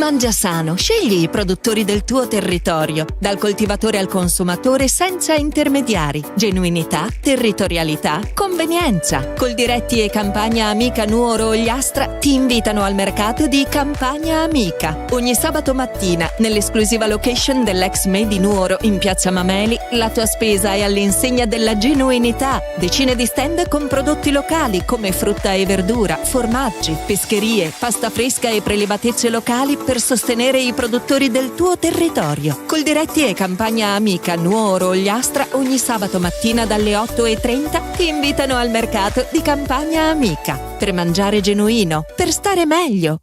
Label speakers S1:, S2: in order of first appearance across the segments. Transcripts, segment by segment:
S1: Mangia sano, scegli i produttori del tuo territorio, dal coltivatore al consumatore senza intermediari. Genuinità, territorialità, convenienza. Coldiretti e Campagna Amica Nuoro Ogliastra ti invitano al mercato di Campagna Amica. Ogni sabato mattina, nell'esclusiva location dell'ex Made in Nuoro in Piazza Mameli, la tua spesa è all'insegna della genuinità. Decine di stand con prodotti locali come frutta e verdura, formaggi, pescherie, pasta fresca e prelibatezze locali per sostenere i produttori del tuo territorio. Coldiretti e Campagna Amica Nuoro Ogliastra ogni sabato mattina dalle 8:30 ti invitano al mercato di Campagna Amica per mangiare genuino, per stare meglio.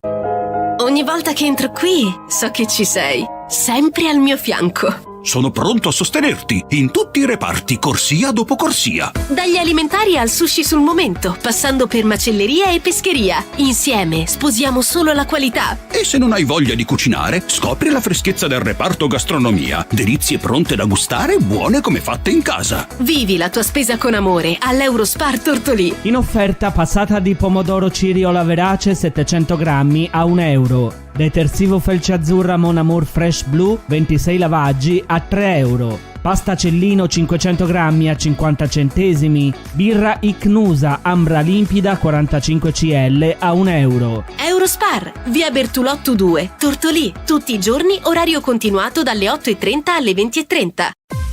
S2: Ogni volta che entro qui so che ci sei, sempre al mio fianco.
S3: Sono pronto a sostenerti in tutti i reparti, corsia dopo corsia.
S2: Dagli alimentari al sushi sul momento, passando per macelleria e pescheria. Insieme sposiamo solo la qualità.
S3: E se non hai voglia di cucinare, scopri la freschezza del reparto gastronomia. Delizie pronte da gustare, buone come fatte in casa.
S2: Vivi la tua spesa con amore all'Eurospar Tortolì.
S4: In offerta passata di pomodoro Ciriola Verace 700 grammi a €1. Detersivo felce azzurra Mon Amour Fresh Blue 26 lavaggi a €3. Pasta Cellino 500 grammi a 50 centesimi. Birra Icnusa Ambra Limpida 45 cl a €1.
S2: Eurospar, via Bertolotto 2, Tortolì. Tutti i giorni, orario continuato dalle 8:30 alle 20:30.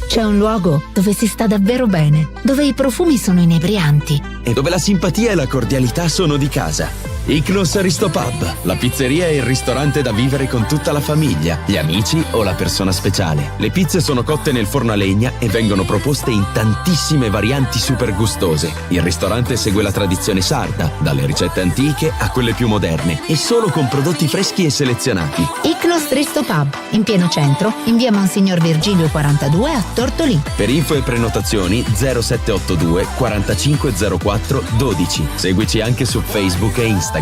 S5: C'è un luogo dove si sta davvero bene, dove i profumi sono inebrianti
S6: e dove la simpatia e la cordialità sono di casa. Icnos Aristopub, la pizzeria e il ristorante da vivere con tutta la famiglia, gli amici o la persona speciale. Le pizze sono cotte nel forno a legna e vengono proposte in tantissime varianti super gustose. Il ristorante segue la tradizione sarda, dalle ricette antiche a quelle più moderne, e solo con prodotti freschi e selezionati.
S5: Icnos Aristopub, in pieno centro, in via Monsignor Virgilio 42 a Tortolì.
S6: Per info e prenotazioni 0782 4504 12. Seguici anche su Facebook e Instagram.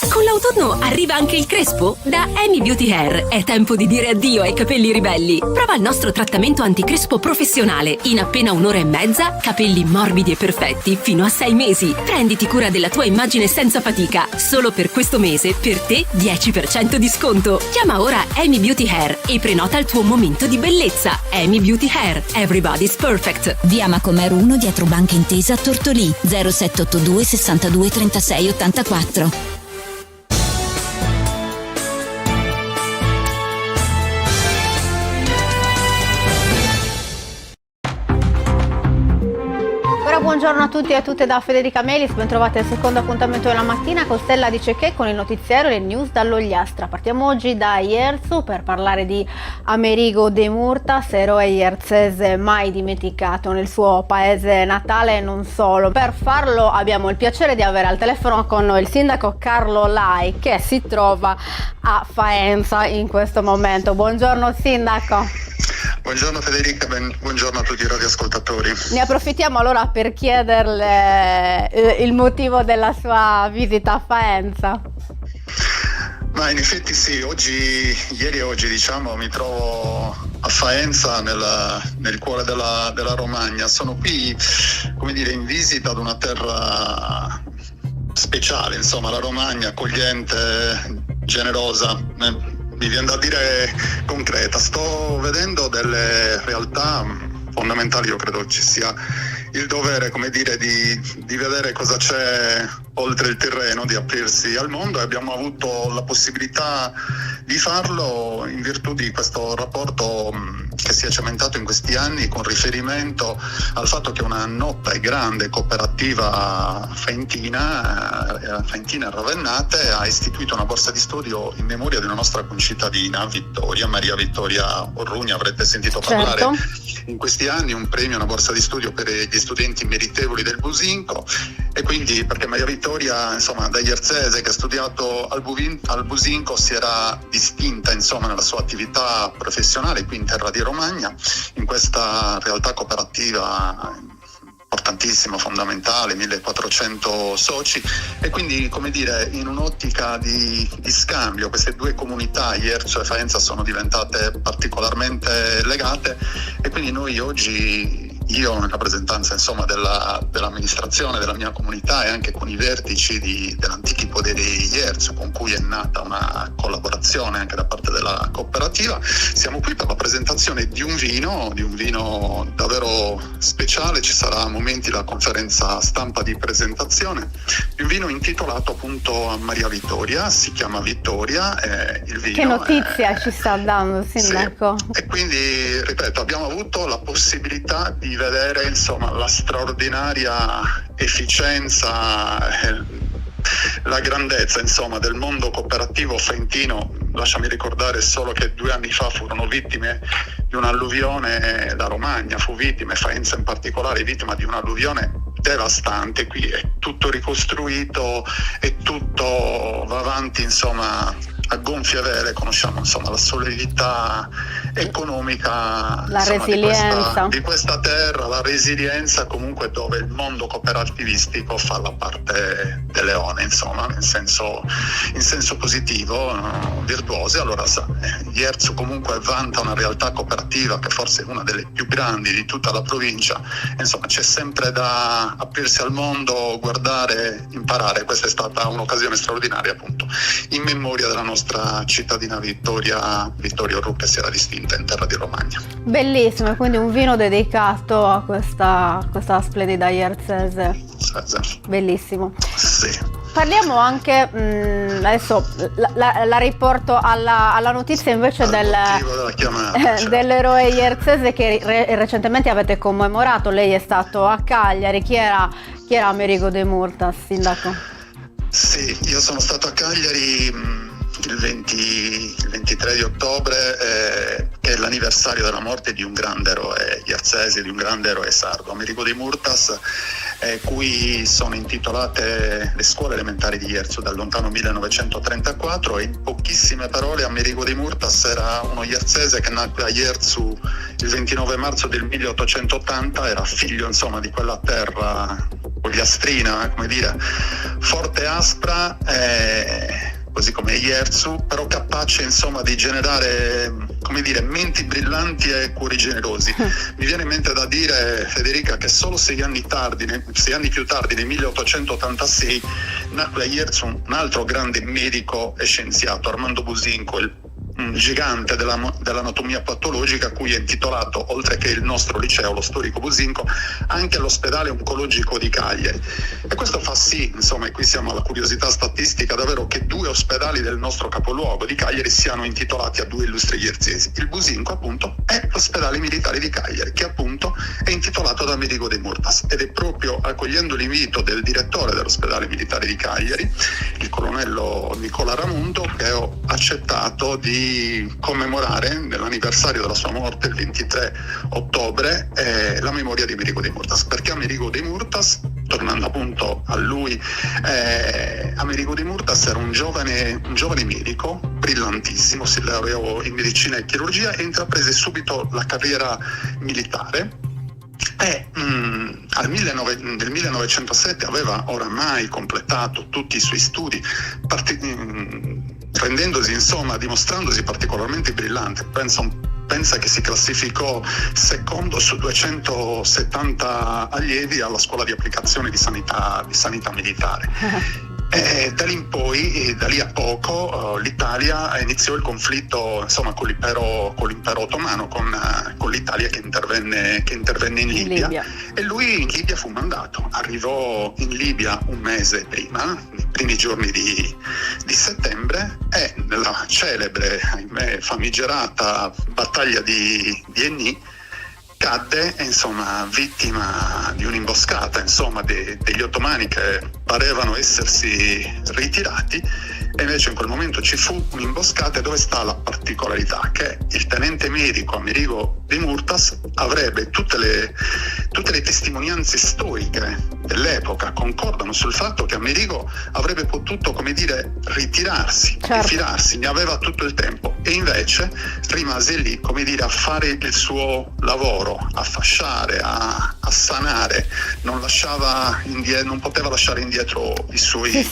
S2: Con l'autunno arriva anche il crespo? Da Amy Beauty Hair è tempo di dire addio ai capelli ribelli. Prova il nostro trattamento anticrespo professionale. In appena un'ora e mezza, capelli morbidi e perfetti fino a 6 mesi. Prenditi cura della tua immagine senza fatica. Solo per questo mese, per te 10% di sconto. Chiama ora Amy Beauty Hair e prenota il tuo momento di bellezza. Amy Beauty Hair, everybody's perfect.
S7: Via Macomer 1 dietro Banca Intesa a Tortolì, 0782 62 36 84.
S8: Buongiorno a tutti e a tutte da Federica Melis, ben trovate al secondo appuntamento della mattina con Stella Dice Che, con il notiziario e le news dall'Ogliastra. Partiamo oggi da Ierzu per parlare di Amerigo de Murtas, eroe ierzese mai dimenticato nel suo paese natale e non solo. Per farlo abbiamo il piacere di avere al telefono con noi il sindaco Carlo Lai, che si trova a Faenza in questo momento. Buongiorno sindaco.
S9: Buongiorno Federica, buongiorno a tutti i radioascoltatori.
S8: Ne approfittiamo allora per chiederle il motivo della sua visita a Faenza.
S9: Ma in effetti sì, ieri e oggi mi trovo a Faenza nel cuore della Romagna. Sono qui, in visita ad una terra speciale, la Romagna, accogliente, generosa. Mi viene da dire concreta. Sto vedendo delle realtà fondamentali. Io credo ci sia il dovere, di vedere cosa c'è oltre il terreno, di aprirsi al mondo, e abbiamo avuto la possibilità di farlo in virtù di questo rapporto che si è cementato in questi anni con riferimento al fatto che una nota e grande cooperativa faentina e ravennate ha istituito una borsa di studio in memoria di una nostra concittadina, Maria Vittoria Orrugna. Avrete sentito parlare in questi anni, un premio, una borsa di studio per gli studenti meritevoli del Businco. E quindi, perché Maria Vittoria, da ierzese che ha studiato al Businco, si era distinta nella sua attività professionale qui in terra di Romagna, in questa realtà cooperativa importantissima, fondamentale, 1400 soci, e quindi in un'ottica di scambio queste due comunità, Ierzo e Faenza, sono diventate particolarmente legate, e quindi noi oggi io in rappresentanza insomma dell'amministrazione della mia comunità e anche con i vertici dell'antichi poderi Ierzu, con cui è nata una collaborazione anche da parte della cooperativa. Siamo qui per la presentazione di un vino davvero speciale. Ci sarà a momenti la conferenza stampa di presentazione di un vino intitolato appunto a Maria Vittoria, si chiama Vittoria, il vino.
S8: Che notizia ci sta dando, sindaco?
S9: Sì. E quindi, ripeto, abbiamo avuto la possibilità di vedere insomma la straordinaria efficienza, la grandezza insomma del mondo cooperativo frentino. Lasciami ricordare solo che 2 anni fa furono vittime di un'alluvione, la Romagna fu vittima, Faenza in particolare, vittima di un'alluvione devastante. Qui è tutto ricostruito e tutto va avanti insomma a gonfie vele. Conosciamo insomma la solidità economica,
S8: la
S9: insomma,
S8: resilienza
S9: di questa terra, la resilienza comunque, dove il mondo cooperativistico fa la parte del leone, insomma, in senso positivo, virtuoso. Allora Ierzu comunque vanta una realtà cooperativa che forse è una delle più grandi di tutta la provincia. Insomma, c'è sempre da aprirsi al mondo, guardare, imparare. Questa è stata un'occasione straordinaria appunto in memoria della nostra cittadina Vittoria Orru, che si era distinta in terra di Romagna.
S8: Bellissimo, quindi un vino dedicato a questa splendida ierzese. Bellissimo.
S9: Sì.
S8: Parliamo anche, adesso la riporto alla notizia invece dell'eroe ierzese che recentemente avete commemorato. Lei è stato a Cagliari. Chi era Amerigo De Murtas, sindaco?
S9: Sì, io sono stato a Cagliari il 23 di ottobre, che è l'anniversario della morte di un grande eroe ierzese, di un grande eroe sardo, Amerigo De Murtas, cui sono intitolate le scuole elementari di Ierzu dal lontano 1934. E in pochissime parole, Amerigo De Murtas era uno ierzese che nacque a Ierzu il 29 marzo del 1880, era figlio insomma di quella terra ogliastrina, come dire, forte e aspra, così come Ierzu, però capace insomma di generare, come dire, menti brillanti e cuori generosi. Mi viene in mente da dire, Federica, che solo 6 anni più tardi, nel 1886, nacque a Ierzu un altro grande medico e scienziato, Armando Businco, un gigante dell'anatomia patologica, a cui è intitolato, oltre che il nostro liceo, lo storico Businco, anche l'ospedale oncologico di Cagliari. E questo fa sì, insomma, e qui siamo alla curiosità statistica, davvero, che 2 ospedali del nostro capoluogo di Cagliari siano intitolati a 2 illustri ierzesi. Il Businco appunto è l'ospedale militare di Cagliari, che appunto è intitolato ad Amerigo De Murtas, ed è proprio accogliendo l'invito del direttore dell'ospedale militare di Cagliari, il colonnello Nicola Ramundo, che ho accettato di commemorare nell'anniversario della sua morte il 23 ottobre la memoria di Amerigo De Murtas. Perché Amerigo De Murtas, tornando appunto a lui, Amerigo De Murtas era un giovane medico brillantissimo, si laureò in medicina e chirurgia e intraprese subito la carriera militare. Nel 1907 aveva oramai completato tutti i suoi studi, rendendosi insomma, dimostrandosi particolarmente brillante. Pensa che si classificò secondo su 270 allievi alla scuola di applicazione di sanità militare. Da lì in poi, da lì a poco, l'Italia iniziò il conflitto insomma con l'impero ottomano, con l'Italia che intervenne in Libia. E lui in Libia fu mandato, arrivò in Libia un mese prima, nei primi giorni di settembre, e nella celebre, ahimè, famigerata battaglia di Ennì cadde, insomma, vittima di un'imboscata, insomma, degli ottomani che parevano essersi ritirati, e invece in quel momento ci fu un'imboscata. Dove sta la particolarità? Che il tenente medico Amerigo De Murtas avrebbe tutte le testimonianze storiche dell'epoca concordano sul fatto che Amerigo avrebbe potuto, come dire, ritirarsi, rifilarsi, ne aveva tutto il tempo, e invece rimase lì, come dire, a fare il suo lavoro, a fasciare, a a sanare, non poteva lasciare indietro i suoi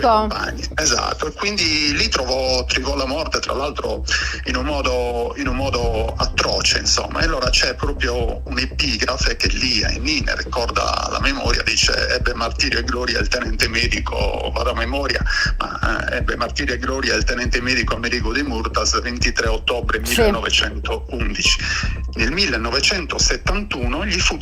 S9: compagni. Esatto, e quindi lì trovò la morte, tra l'altro in un modo atroce, insomma. E allora c'è proprio un'epigrafe che lì Aimì ne ricorda la memoria, dice: ebbe martirio e gloria il tenente medico, vado a memoria, ma ebbe martirio e gloria il tenente medico Amerigo de Murtas 23 ottobre 1911. Nel 1971 gli fu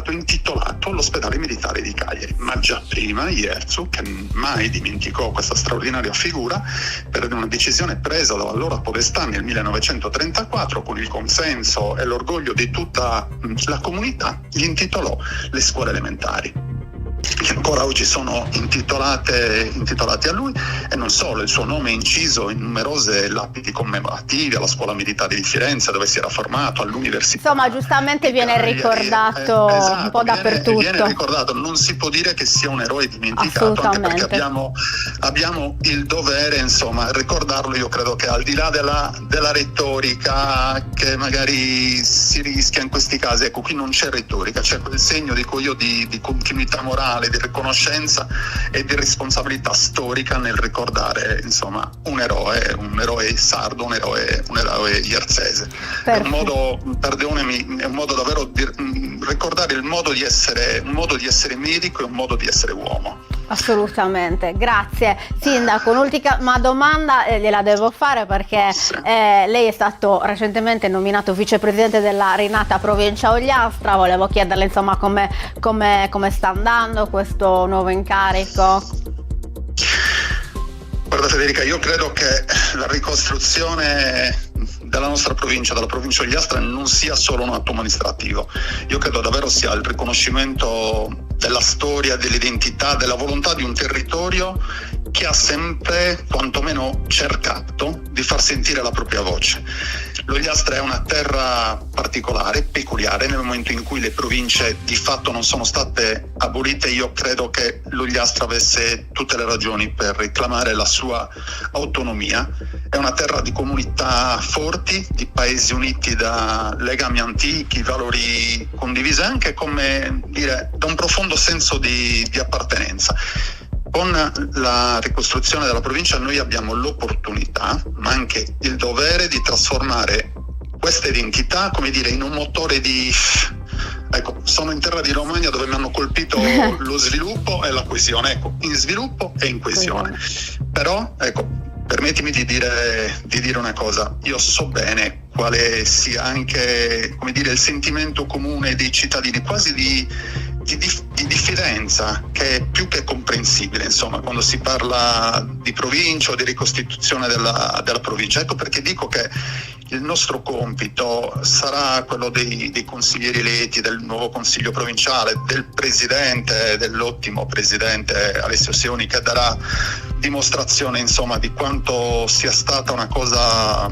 S9: intitolato l'ospedale militare di Cagliari, ma già prima Ierzu, che mai dimenticò questa straordinaria figura, per una decisione presa dall'allora podestà nel 1934, con il consenso e l'orgoglio di tutta la comunità, gli intitolò le scuole elementari, che ancora oggi sono intitolati a lui, e non solo, il suo nome è inciso in numerose lapidi commemorative alla Scuola Militare di Firenze, dove si era formato, all'università.
S8: Insomma, giustamente viene ricordato
S9: esatto,
S8: un po' dappertutto.
S9: Viene ricordato, non si può dire che sia un eroe dimenticato, anche perché abbiamo il dovere, insomma, ricordarlo. Io credo che al di là della retorica che magari si rischia in questi casi, ecco, qui non c'è retorica, c'è quel segno, dico io, di continuità morale, di riconoscenza e di responsabilità storica nel ricordare, insomma, un eroe sardo, un eroe ierzese. È un modo, perdonami, è un modo davvero di ricordare un modo di essere medico e un modo di essere uomo.
S8: Assolutamente, grazie. Sindaco, un'ultima domanda gliela devo fare, perché lei è stato recentemente nominato vicepresidente della rinata provincia Ogliastra. Volevo chiederle, insomma, come sta andando questo nuovo incarico.
S9: Guarda Federica, io credo che la ricostruzione della nostra provincia, della provincia Ogliastra, non sia solo un atto amministrativo. Io credo davvero sia il riconoscimento della storia, dell'identità, della volontà di un territorio che ha sempre, quantomeno, cercato di far sentire la propria voce. L'Ogliastra è una terra particolare, peculiare. Nel momento in cui le province di fatto non sono state abolite, io credo che l'Ogliastra avesse tutte le ragioni per reclamare la sua autonomia. È una terra di comunità forti, di paesi uniti da legami antichi, valori condivisi, anche, come dire, da un profondo senso di appartenenza. Con la ricostruzione della provincia noi abbiamo l'opportunità, ma anche il dovere, di trasformare questa identità, come dire, in un motore di... Ecco, sono in terra di Romagna, dove mi hanno colpito lo sviluppo e la coesione. Ecco, in sviluppo e in coesione. Però, ecco, permettimi di dire una cosa. Io so bene quale sia anche, come dire, il sentimento comune dei cittadini, quasi di diffidenza, che è più che comprensibile, insomma, quando si parla di provincia o di ricostituzione della provincia. Ecco perché dico che il nostro compito sarà quello dei consiglieri eletti, del nuovo consiglio provinciale, del presidente, dell'ottimo presidente Alessio Sioni, che darà dimostrazione, insomma, di quanto sia stata una cosa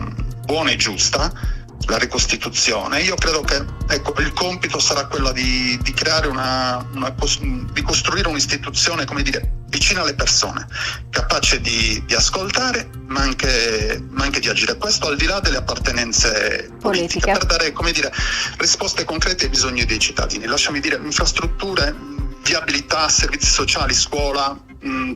S9: buona e giusta la ricostituzione. Io credo che, ecco, il compito sarà quello di creare di costruire un'istituzione, come dire, vicina alle persone, capace di ascoltare, ma anche di agire. Questo al di là delle appartenenze politiche, per dare, come dire, risposte concrete ai bisogni dei cittadini. Lasciami dire, infrastrutture, viabilità, servizi sociali, scuola,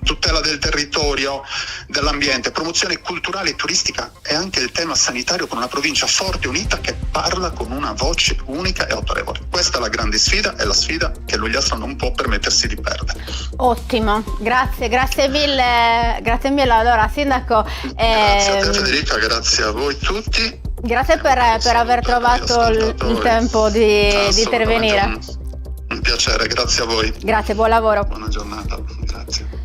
S9: tutela del territorio, dell'ambiente, promozione culturale e turistica, e anche il tema sanitario, con una provincia forte e unita che parla con una voce unica e autorevole. Questa è la grande sfida, è la sfida che l'Ogliastra non può permettersi di perdere.
S8: Ottimo, grazie mille. Allora, Sindaco,
S9: grazie a te Federica, grazie a voi tutti.
S8: Grazie per aver trovato il tempo di intervenire.
S9: Un piacere, grazie a voi.
S8: Grazie, buon lavoro.
S9: Buona giornata, grazie.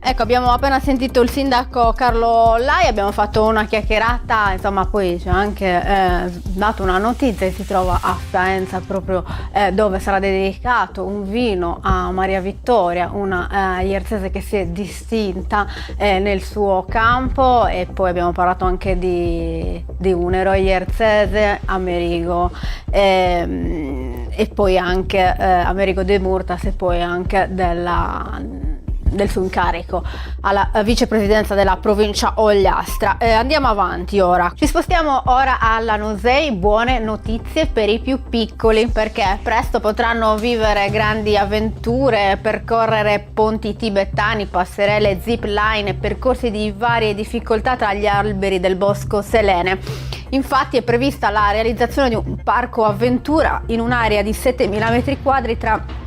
S8: Ecco, abbiamo appena sentito il sindaco Carlo Lai, abbiamo fatto una chiacchierata, insomma, poi ci ha anche dato una notizia. Si trova a Faenza, proprio dove sarà dedicato un vino a Maria Vittoria, una ierzese che si è distinta nel suo campo. E poi abbiamo parlato anche di un eroe ierzese, Amerigo, e poi anche Amerigo de Murtas, e poi anche del suo incarico alla vicepresidenza della provincia Ogliastra. Andiamo avanti ora. Ci spostiamo ora alla Lanusei. Buone notizie per i più piccoli, perché presto potranno vivere grandi avventure, percorrere ponti tibetani, passerelle, zip line, percorsi di varie difficoltà tra gli alberi del bosco Selene. Infatti è prevista la realizzazione di un parco avventura in un'area di 7.000 metri quadri tra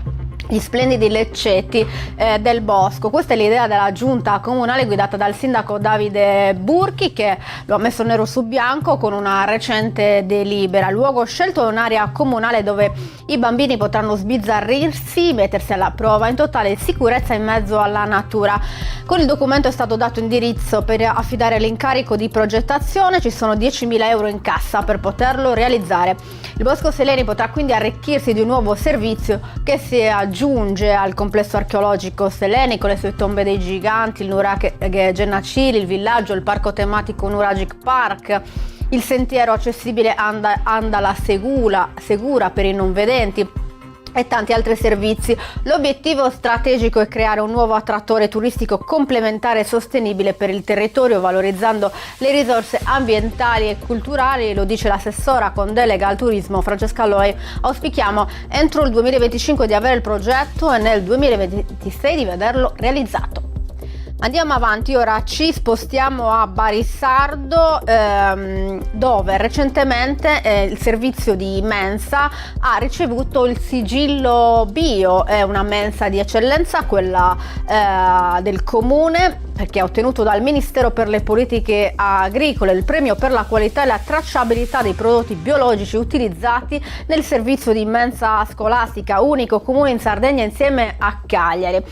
S8: gli splendidi leccetti del bosco. Questa è l'idea della giunta comunale guidata dal sindaco Davide Burchi, che lo ha messo nero su bianco con una recente delibera. Il luogo scelto è un'area comunale dove i bambini potranno sbizzarrirsi, mettersi alla prova in totale sicurezza in mezzo alla natura. Con il documento è stato dato indirizzo per affidare l'incarico di progettazione. Ci sono 10.000 euro in cassa per poterlo realizzare. Il Bosco Seleni potrà quindi arricchirsi di un nuovo servizio che si aggiunge al complesso archeologico Seleni, con le sue tombe dei giganti, il nuraghe Gennacili, il villaggio, il parco tematico Nuragic Park, il sentiero accessibile Andala Segura per i non vedenti e tanti altri servizi. L'obiettivo strategico è creare un nuovo attrattore turistico complementare e sostenibile per il territorio, valorizzando le risorse ambientali e culturali, lo dice l'assessora con delega al turismo Francesca Loi. Auspichiamo entro il 2025 di avere il progetto e nel 2026 di vederlo realizzato. Andiamo avanti, ora ci spostiamo a Barisardo, dove recentemente il servizio di mensa ha ricevuto il sigillo bio. È una mensa di eccellenza, quella del comune, perché ha ottenuto dal Ministero per le Politiche Agricole il premio per la qualità e la tracciabilità dei prodotti biologici utilizzati nel servizio di mensa scolastica, unico comune in Sardegna insieme a Cagliari.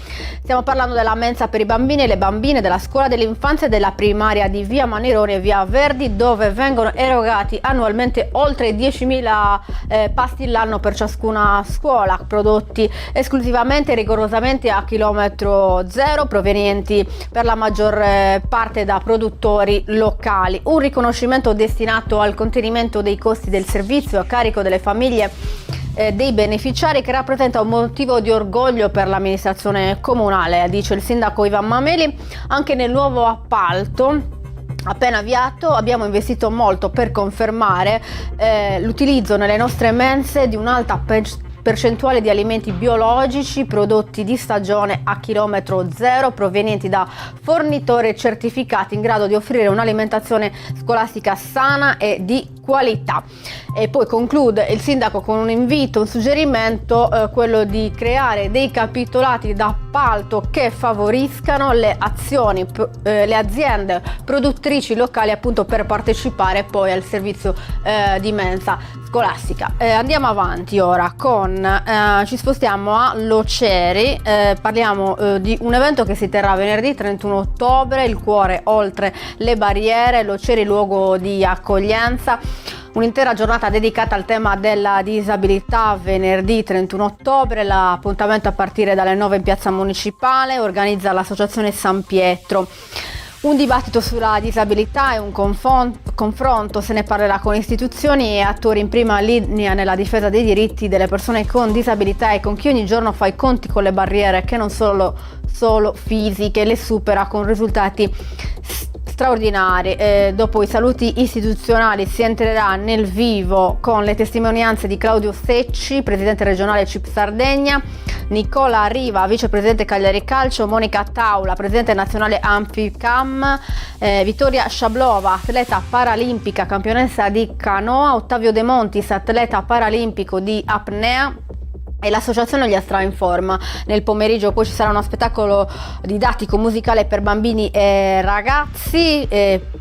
S8: Stiamo parlando della mensa per i bambini e le bambine della scuola dell'infanzia e della primaria di via Manironi e via Verdi, dove vengono erogati annualmente oltre 10.000 pasti l'anno per ciascuna scuola, prodotti esclusivamente e rigorosamente a chilometro zero, provenienti per la maggior parte da produttori locali. Un riconoscimento destinato al contenimento dei costi del servizio a carico delle famiglie dei beneficiari, che rappresenta un motivo di orgoglio per l'amministrazione comunale, dice il sindaco Ivan Mameli. Anche nel nuovo appalto appena avviato abbiamo investito molto per confermare l'utilizzo nelle nostre mense di un'alta percentuale di alimenti biologici prodotti di stagione a chilometro zero, provenienti da fornitori certificati in grado di offrire un'alimentazione scolastica sana e di qualità. E poi conclude il sindaco con un invito, un suggerimento, quello di creare dei capitolati d'appalto che favoriscano le aziende produttrici locali, appunto, per partecipare poi al servizio di mensa scolastica. Andiamo avanti ora ci spostiamo a Loceri. Parliamo di un evento che si terrà venerdì 31 ottobre, il cuore oltre le barriere, Loceri luogo di accoglienza. Un'intera giornata dedicata al tema della disabilità venerdì 31 ottobre, l'appuntamento a partire dalle 9 in piazza municipale, organizza l'associazione San Pietro. Un dibattito sulla disabilità e un confronto, se ne parlerà con istituzioni e attori in prima linea nella difesa dei diritti delle persone con disabilità e con chi ogni giorno fa i conti con le barriere che non solo fisiche, le supera con risultati straordinari. Dopo i saluti istituzionali si entrerà nel vivo con le testimonianze di Claudio Secci, presidente regionale CIP Sardegna, Nicola Riva, vicepresidente Cagliari Calcio, Monica Taula, presidente nazionale Ampicam, Vittoria Sciablova, atleta paralimpica, campionessa di canoa, Ottavio De Montis, atleta paralimpico di apnea, e l'associazione Ogliastra in Forma. Nel pomeriggio poi ci sarà uno spettacolo didattico musicale per bambini e ragazzi,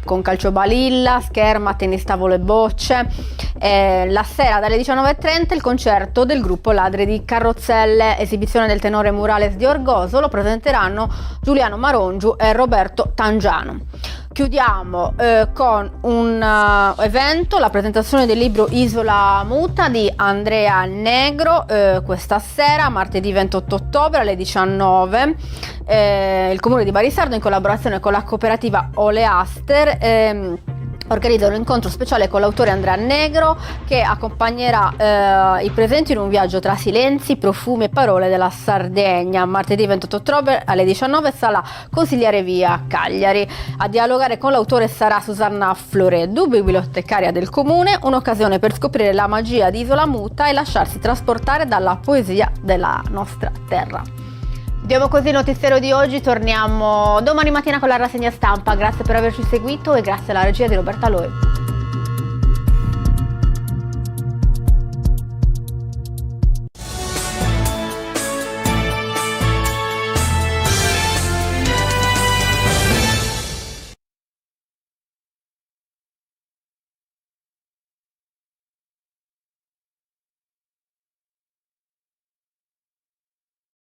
S8: con calciobalilla, scherma, tennis tavolo e bocce. La sera dalle 19:30 il concerto del gruppo Ladri di Carrozzelle, esibizione del tenore Murales di Orgoso, lo presenteranno Giuliano Marongiu e Roberto Tangiano. Chiudiamo con un evento, la presentazione del libro Isola Muta di Andrea Negro, questa sera, martedì 28 ottobre alle 19. Il comune di Barisardo, in collaborazione con la cooperativa Oleaster, organizza un incontro speciale con l'autore Andrea Negro, che accompagnerà i presenti in un viaggio tra silenzi, profumi e parole della Sardegna. Martedì 28 ottobre alle 19, sala Consigliere Via, Cagliari. A dialogare con l'autore sarà Susanna Floreddu, bibliotecaria del comune, un'occasione per scoprire la magia di Isola Muta e lasciarsi trasportare dalla poesia della nostra terra. Diamo così il notiziario di oggi, torniamo domani mattina con la rassegna stampa. Grazie per averci seguito e grazie alla regia di Roberta Loi.